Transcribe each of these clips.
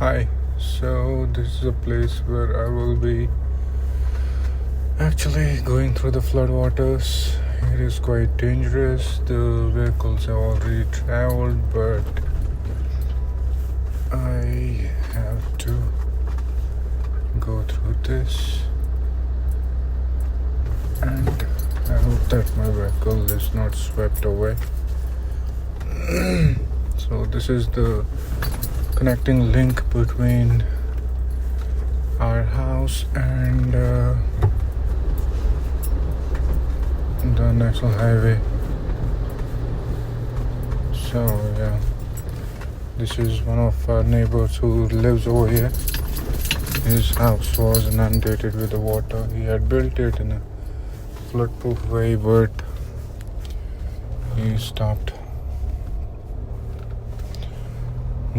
Hi, so this is a place where I will be actually going through the floodwaters. It is quite dangerous. The vehicles have already traveled, but I have to go through this, and I hope that my vehicle is not swept away. So, this is the connecting link between our house and the national highway. So yeah, this is one of our neighbors who lives over here. His house was inundated with the water. He had built it in a flood-proof way, but he stopped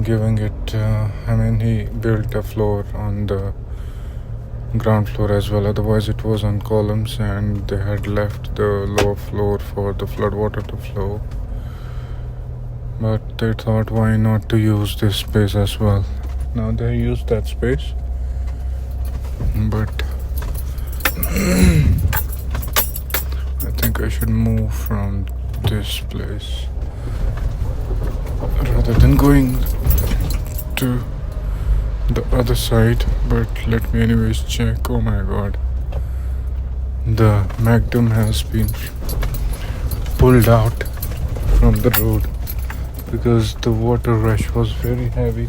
giving it. He built a floor on the ground floor as well. Otherwise, it was on columns, and they had left the lower floor for the flood water to flow. But they thought, why not to use this space as well? Now they use that space, but I think I should move from this place rather than going to the other side. But let me anyways check. Oh my god, the Magnum has been pulled out from the road because the water rush was very heavy,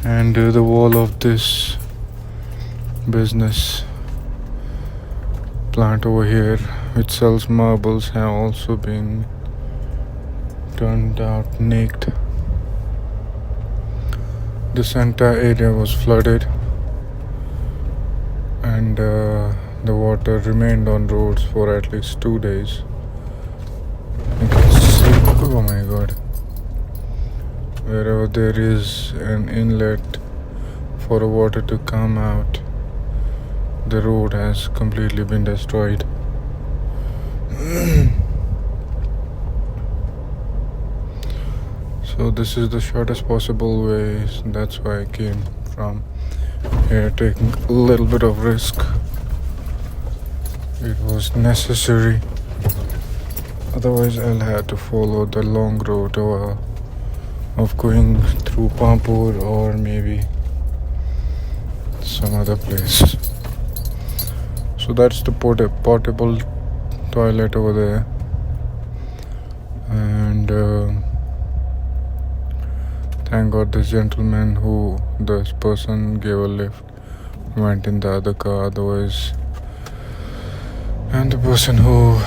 and the wall of this business plant over here which sells marbles have also been turned out naked. This entire area was flooded, and the water remained on roads for at least 2 days. You can see, oh my god, wherever there is an inlet for the water to come out, the road has completely been destroyed. So this is the shortest possible way. That's why I came from here, taking a little bit of risk. It was necessary. Otherwise, I'll have to follow the long road of going through Pampur or maybe some other place. So that's the portable toilet over there, and thank God this gentleman this person gave a lift went in the other car. Otherwise, and the person who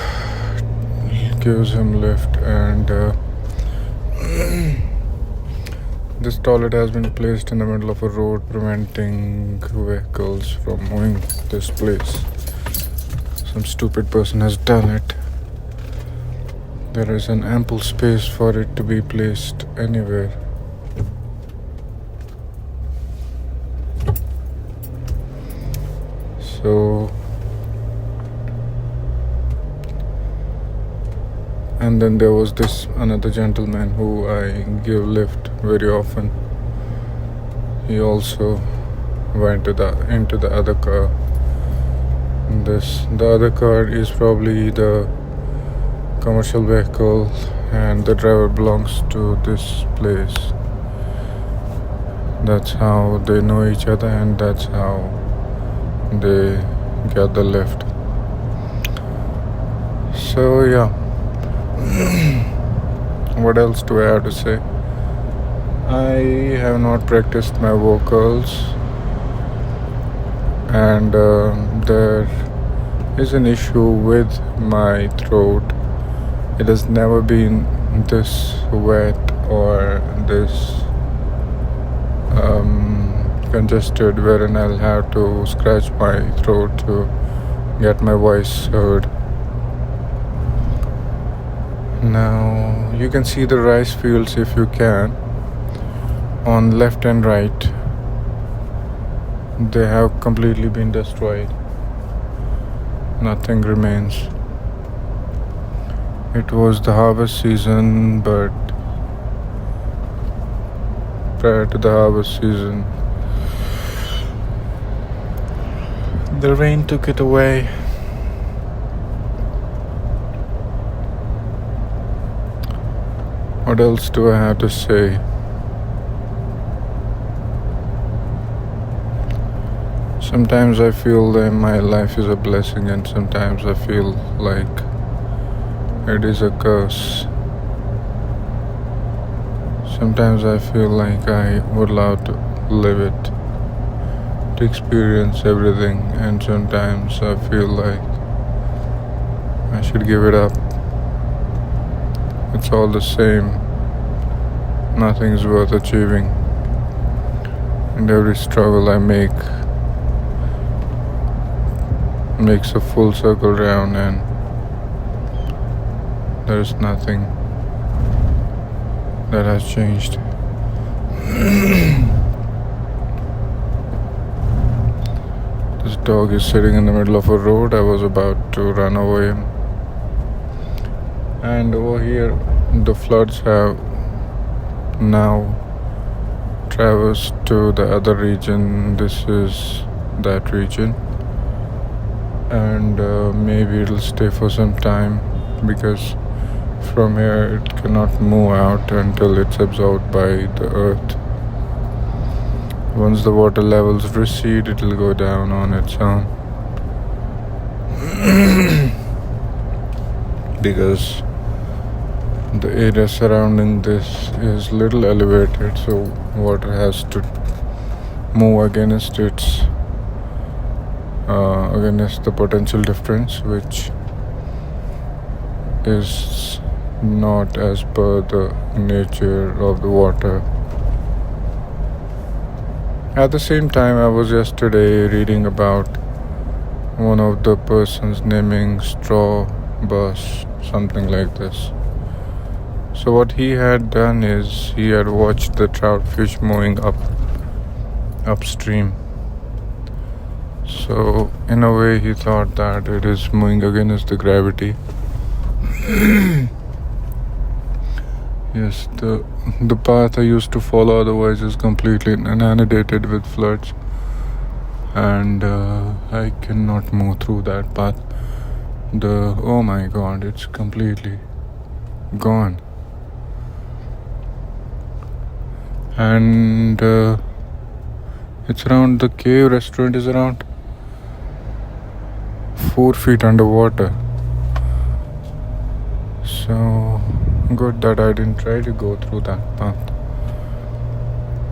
gives him lift, and this toilet has been placed in the middle of a road, preventing vehicles from moving this place. Some stupid person has done it. There is an ample space for it to be placed anywhere. So, and then there was this another gentleman who I give lift very often. He also went into the other car. The other car is probably the commercial vehicle, and the driver belongs to this place. That's how they know each other, and that's how they get the lift. So yeah, what else do I have to say? I have not practiced my vocals, and there is an issue with my throat. It has never been this wet or this congested wherein I'll have to scratch my throat to get my voice heard. Now you can see the rice fields if you can on left and right. They have completely been destroyed. Nothing remains. It was the harvest season, but prior to the harvest season. The rain took it away. What else do I have to say? Sometimes I feel that my life is a blessing, and sometimes I feel like it is a curse. Sometimes I feel like I would love to live it, to experience everything, and sometimes I feel like I should give it up. It's all the same. Nothing's worth achieving. And every struggle I make makes a full circle round, and there's nothing that has changed. This dog is sitting in the middle of a road. I was about to run over him. And over here, the floods have now traversed to the other region. This is that region. And maybe it'll stay for some time, because from here it cannot move out until it's absorbed by the earth. Once the water levels recede, it will go down on its own. Because the area surrounding this is little elevated, so water has to move against the potential difference, which is not as per the nature of the water. At the same time, I was yesterday reading about one of the persons naming Straw Bus, something like this. So what he had done is he had watched the trout fish moving upstream. So in a way he thought that it is moving against the gravity. Yes, the path I used to follow otherwise is completely inundated with floods, and I cannot move through that path. Oh my god, it's completely gone. And it's around, the cave restaurant is around 4 feet underwater. So good that I didn't try to go through that path.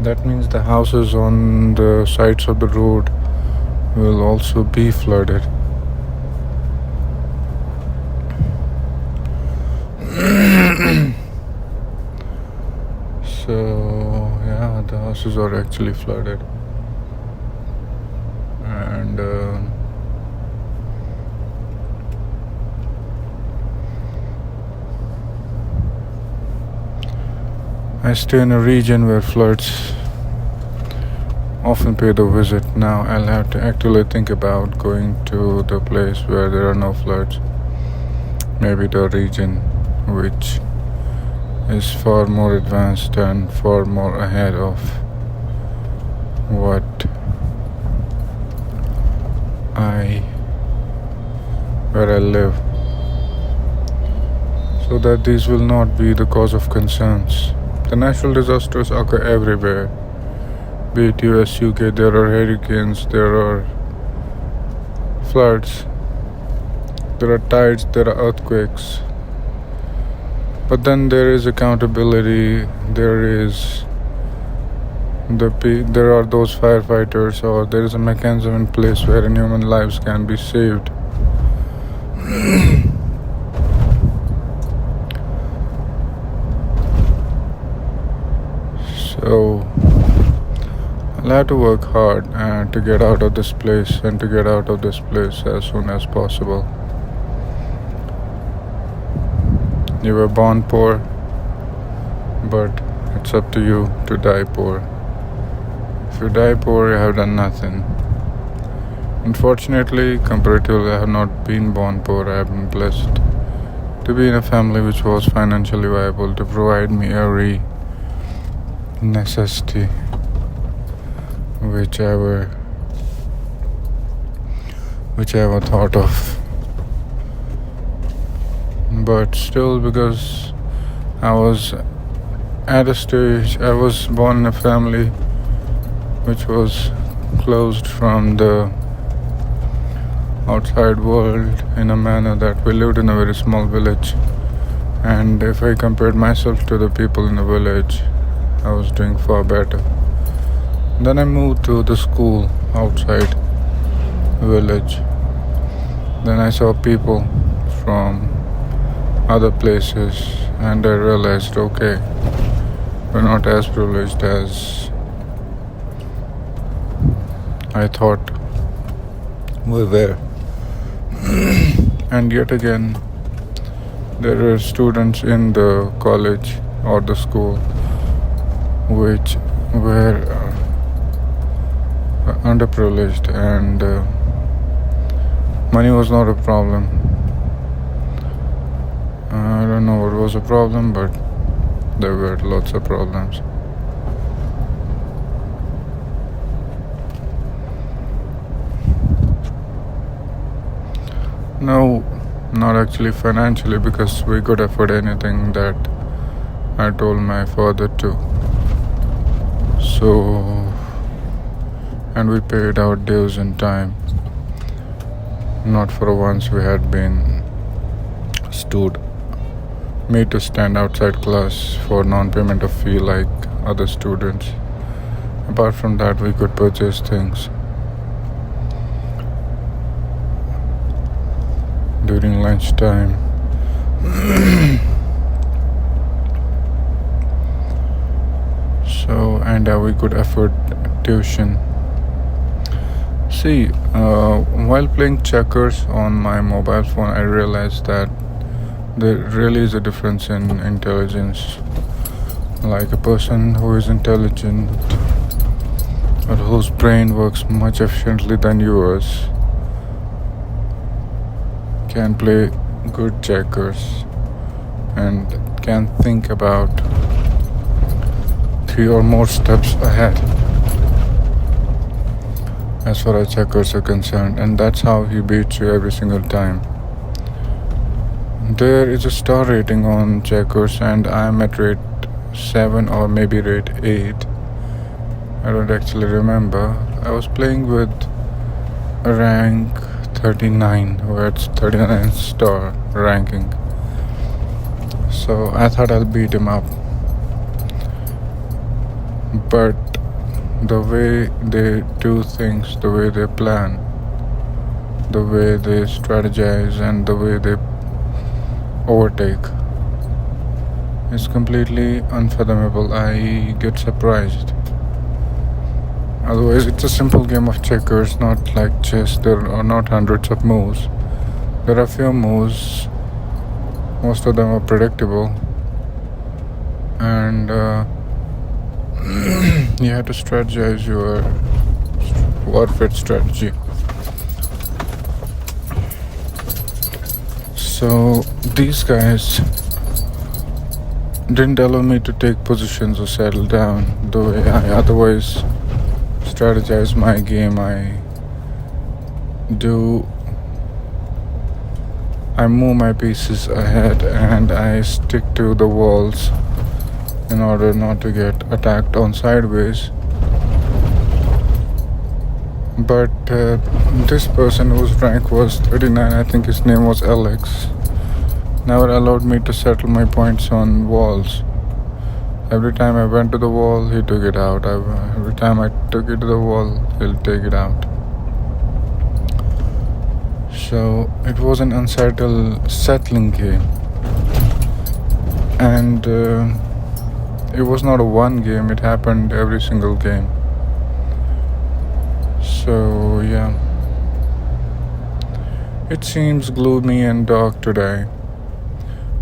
That means the houses on the sides of the road will also be flooded. So yeah, the houses are actually flooded. And I stay in a region where floods often pay the visit. Now I'll have to actually think about going to the place where there are no floods. Maybe the region which is far more advanced and far more ahead of where I live, so that these will not be the cause of concerns. The natural disasters occur everywhere, be it US, UK. There are hurricanes, there are floods, there are tides, there are earthquakes. But then there is accountability, there are those firefighters, or there is a mechanism in place wherein human lives can be saved. So I'll have to work hard to get out of this place, and to get out of this place as soon as possible. You were born poor, but it's up to you to die poor. If you die poor, you have done nothing. Unfortunately, comparatively, I have not been born poor. I have been blessed to be in a family which was financially viable to provide me every necessity whichever whichever thought of. But still, because I was at a stage, I was born in a family which was closed from the outside world in a manner that we lived in a very small village. And if I compared myself to the people in the village, I was doing far better. Then I moved to the school outside village. Then I saw people from other places and I realized, okay, we're not as privileged as I thought we were. And yet again, there are students in the college or the school which were underprivileged, and money was not a problem. I don't know what was a problem, but there were lots of problems. No, not actually financially, because we could afford anything that I told my father to. So, and we paid our dues in time. Not for once we had been made to stand outside class for non-payment of fee like other students. Apart from that, we could purchase things during lunchtime. So, and we could afford tuition. See, while playing checkers on my mobile phone, I realized that there really is a difference in intelligence. Like a person who is intelligent or whose brain works much efficiently than yours can play good checkers and can think about 3 or more steps ahead as far as checkers are concerned, and that's how he beats you every single time. There is a star rating on checkers and I'm at rate 7 or maybe rate 8. I don't actually remember. I was playing with a rank 39, where it's 39 star ranking. So I thought I'll beat him up. But the way they do things, the way they plan, the way they strategize, and the way they overtake is completely unfathomable. I get surprised. Otherwise, it's a simple game of checkers, not like chess. There are not hundreds of moves. There are few moves. Most of them are predictable. And you have to strategize your warfare strategy. So these guys didn't allow me to take positions or settle down the way I otherwise strategize my game. I move my pieces ahead and I stick to the walls in order not to get attacked on sideways. But this person whose rank was 39, I think his name was Alex, never allowed me to settle my points on walls. Every time I went to the wall, he took it out. Every time I took it to the wall, he'll take it out. So it was an unsettling game. And it was not a one game, it happened every single game. So yeah, it seems gloomy and dark today.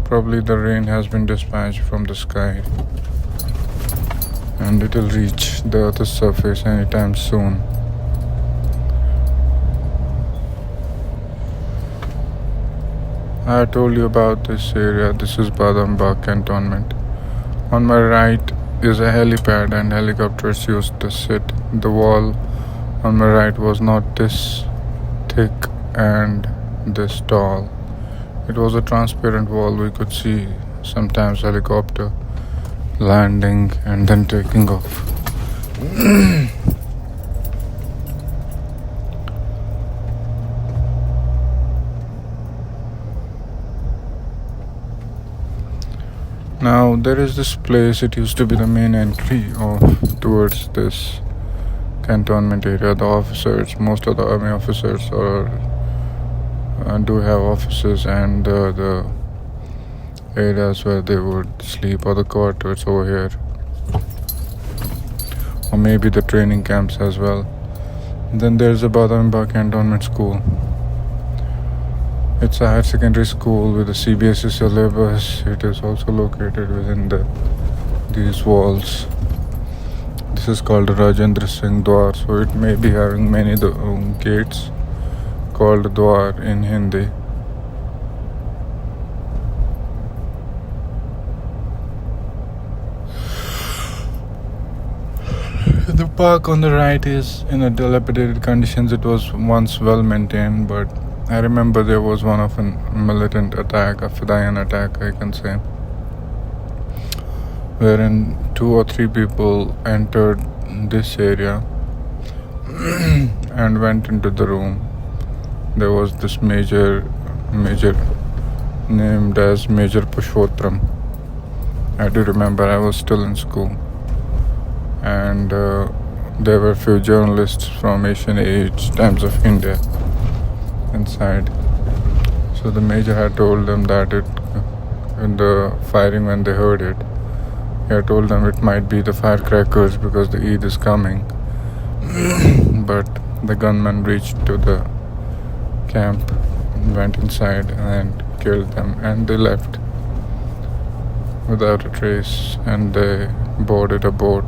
Probably the rain has been dispatched from the sky and it will reach the Earth's surface anytime soon. I told you about this area. This is Badambagh cantonment. On my right is a helipad and helicopters used to sit. The wall on my right was not this thick and this tall. It was a transparent wall. We could see sometimes helicopter landing and then taking off. Now there is this place. It used to be the main entry of towards this cantonment area. The officers, most of the army officers, do have offices, and the areas where they would sleep, or the quarters over here, or maybe the training camps as well. Then there's the Badamba Cantonment School. It's a higher secondary school with a CBSE syllabus. It is also located within these walls. This is called Rajendra Singh Dwar, so it may be having many gates called Dwar in Hindi. The park on the right is in a dilapidated conditions. It was once well maintained, but I remember there was one of a militant attack, a Fidayeen attack, I can say, wherein 2 or 3 people entered this area and went into the room. There was this major named as Major Pushottam. I do remember I was still in school, and there were few journalists from Asian Age, Times of India inside. So the major had told them that in the firing, when they heard it, he had told them it might be the firecrackers because the Eid is coming. But the gunmen reached to the camp, went inside and killed them, and they left without a trace, and they boarded a boat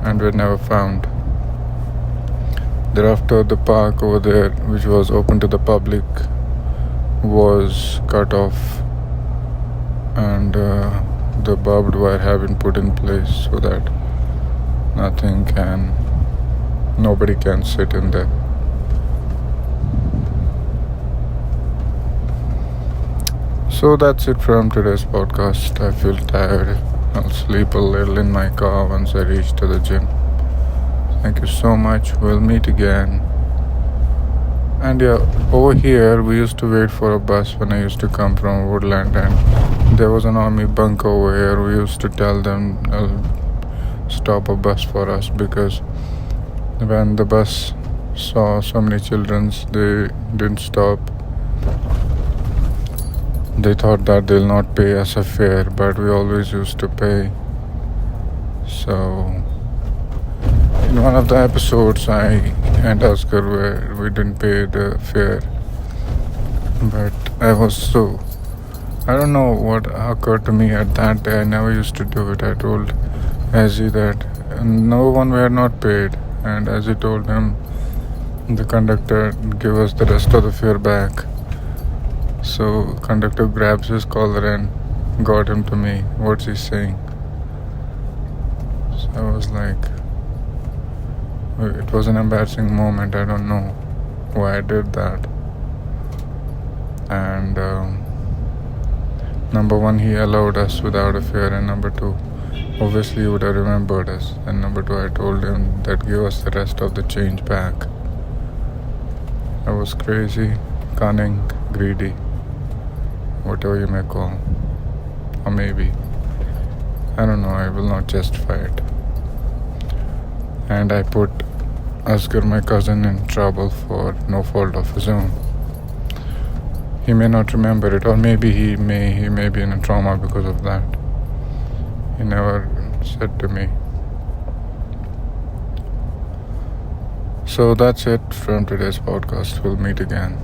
and were never found. Thereafter, the park over there, which was open to the public, was cut off, and the barbed wire have been put in place so that nobody can sit in there. So that's it from today's podcast. I feel tired. I'll sleep a little in my car once I reach to the gym. Thank you so much. We'll meet again. And yeah, over here we used to wait for a bus when I used to come from Woodland, and there was an army bunk over here. We used to tell them stop a bus for us, because when the bus saw so many children, they didn't stop. They thought that they'll not pay us a fare, but we always used to pay. So in one of the episodes, I and Oscar we didn't pay the fare, but I don't know what occurred to me at that day. I never used to do it. I told Azzy that no one were not paid, and Azzy told him, the conductor, give us the rest of the fare back. So conductor grabs his collar and got him to me. What's he saying? So I was like, it was an embarrassing moment. I don't know why I did that. And number one, he allowed us without a fare, and number two, obviously he would have remembered us. And number two, I told him that give us the rest of the change back. I was crazy, cunning, greedy, whatever you may call, or maybe, I don't know, I will not justify it. And I put Asghar, my cousin, in trouble for no fault of his own. He may not remember it, or maybe he may be in a trauma because of that. He never said to me. So that's it from today's podcast. We'll meet again.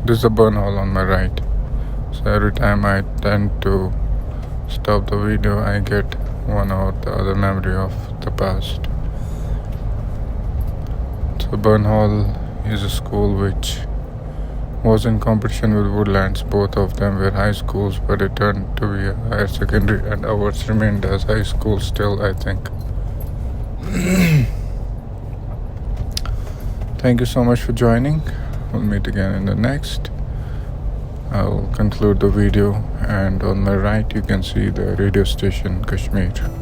This is a burn hole on my right. So every time I tend to stop the video, I get one or the other memory of the past. So Burn Hall is a school which was in competition with Woodlands. Both of them were high schools, but it turned to be a higher secondary, and ours remained as high school still, I think. Thank you so much for joining. We'll meet again in the next. I'll conclude the video, and on my right you can see the radio station Kashmir.